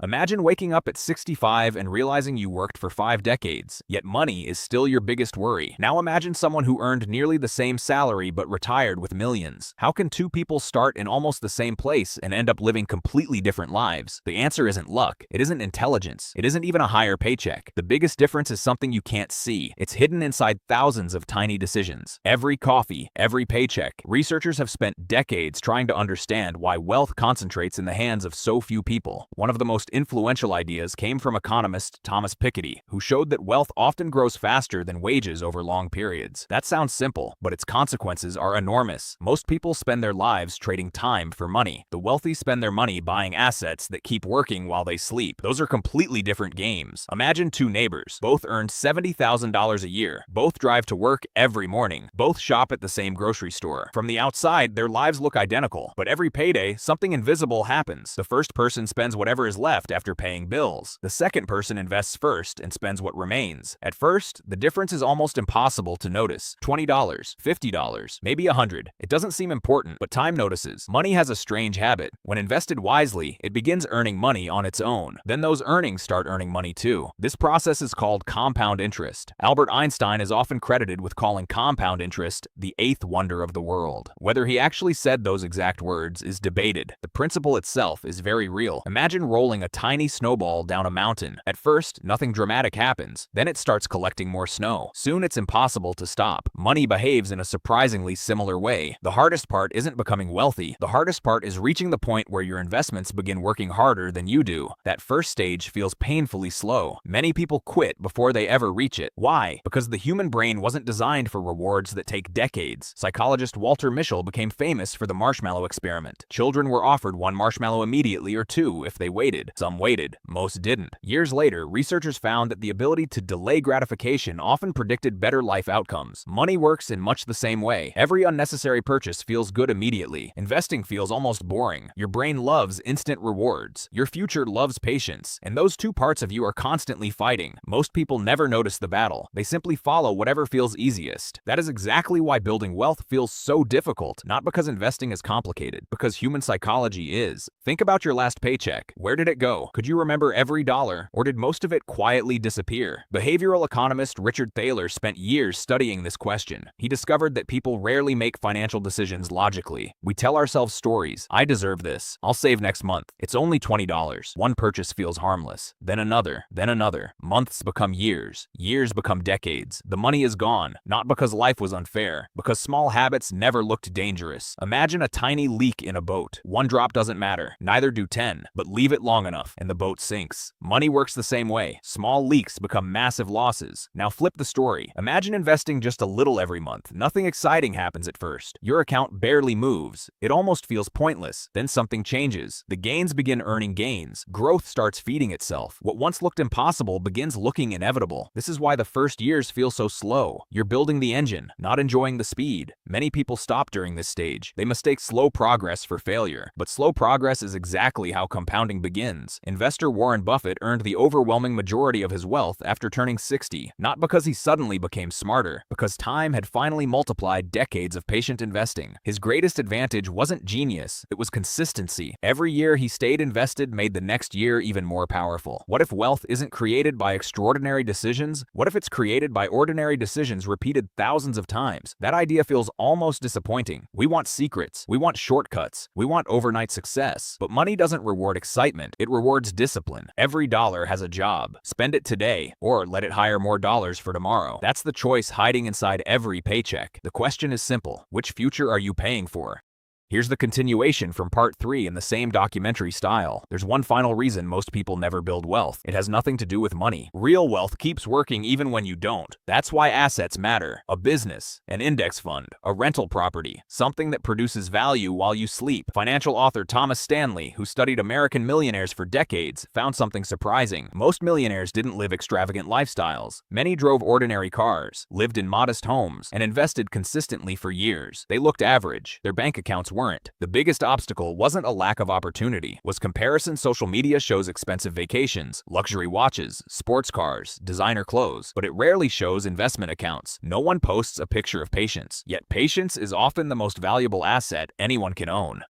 Imagine waking up at 65 and realizing you worked for 5 decades, yet money is still your biggest worry. Now imagine someone who earned nearly the same salary but retired with millions. How can two people start in almost the same place and end up living completely different lives? The answer isn't luck. It isn't intelligence. It isn't even a higher paycheck. The biggest difference is something you can't see. It's hidden inside thousands of tiny decisions. Every coffee, every paycheck. Researchers have spent decades trying to understand why wealth concentrates in the hands of so few people. One of the most influential ideas came from economist Thomas Piketty, who showed that wealth often grows faster than wages over long periods. That sounds simple, but its consequences are enormous. Most people spend their lives trading time for money. The wealthy spend their money buying assets that keep working while they sleep. Those are completely different games. Imagine two neighbors. Both earn $70,000 a year. Both drive to work every morning. Both shop at the same grocery store. From the outside, their lives look identical, but every payday, something invisible happens. The first person spends whatever is left after paying bills. The second person invests first and spends what remains. At first, the difference is almost impossible to notice. $20, $50, maybe $100. It doesn't seem important, but time notices. Money has a strange habit. When invested wisely, it begins earning money on its own. Then those earnings start earning money too. This process is called compound interest. Albert Einstein is often credited with calling compound interest the eighth wonder of the world. Whether he actually said those exact words is debated. The principle itself is very real. Imagine rolling a tiny snowball down a mountain. At first, nothing dramatic happens. Then it starts collecting more snow. Soon it's impossible to stop. Money behaves in a surprisingly similar way. The hardest part isn't becoming wealthy. The hardest part is reaching the point where your investments begin working harder than you do. That first stage feels painfully slow. Many people quit before they ever reach it. Why? Because the human brain wasn't designed for rewards that take decades. Psychologist Walter Mischel became famous for the marshmallow experiment. Children were offered one marshmallow immediately or two if they waited. Some waited, most didn't. Years later, researchers found that the ability to delay gratification often predicted better life outcomes. Money works in much the same way. Every unnecessary purchase feels good immediately. Investing feels almost boring. Your brain loves instant rewards. Your future loves patience. And those two parts of you are constantly fighting. Most people never notice the battle. They simply follow whatever feels easiest. That is exactly why building wealth feels so difficult. Not because investing is complicated, because human psychology is. Think about your last paycheck. Where did it go? Could you remember every dollar, or did most of it quietly disappear? Behavioral economist Richard Thaler spent years studying this question. He discovered that people rarely make financial decisions logically. We tell ourselves stories. I deserve this. I'll save next month. It's only $20. One purchase feels harmless. Then another. Then another. Months become years. Years become decades. The money is gone, not because life was unfair, because small habits never looked dangerous. Imagine a tiny leak in a boat. One drop doesn't matter. Neither do 10. But leave it long enough, and the boat sinks. Money works the same way. Small leaks become massive losses. Now flip the story. Imagine investing just a little every month. Nothing exciting happens at first. Your account barely moves. It almost feels pointless. Then something changes. The gains begin earning gains. Growth starts feeding itself. What once looked impossible begins looking inevitable. This is why the first years feel so slow. You're building the engine, not enjoying the speed. Many people stop during this stage. They mistake slow progress for failure. But slow progress is exactly how compounding begins. Investor Warren Buffett earned the overwhelming majority of his wealth after turning 60, not because he suddenly became smarter, because time had finally multiplied decades of patient investing. His greatest advantage wasn't genius, it was consistency. Every year he stayed invested made the next year even more powerful. What if wealth isn't created by extraordinary decisions? What if it's created by ordinary decisions repeated thousands of times? That idea feels almost disappointing. We want secrets. We want shortcuts. We want overnight success. But money doesn't reward excitement. It rewards discipline. Every dollar has a job. Spend it today, or let it hire more dollars for tomorrow. That's the choice hiding inside every paycheck. The question is simple. Which future are you paying for? Here's the continuation from part 3 in the same documentary style. There's one final reason most people never build wealth. It has nothing to do with money. Real wealth keeps working even when you don't. That's why assets matter. A business, an index fund, a rental property, something that produces value while you sleep. Financial author Thomas Stanley, who studied American millionaires for decades, found something surprising. Most millionaires didn't live extravagant lifestyles. Many drove ordinary cars, lived in modest homes, and invested consistently for years. They looked average. Their bank accounts weren't. The biggest obstacle wasn't a lack of opportunity, was comparison. Social media shows expensive vacations, luxury watches, sports cars, designer clothes, but it rarely shows investment accounts. No one posts a picture of patience, yet patience is often the most valuable asset anyone can own.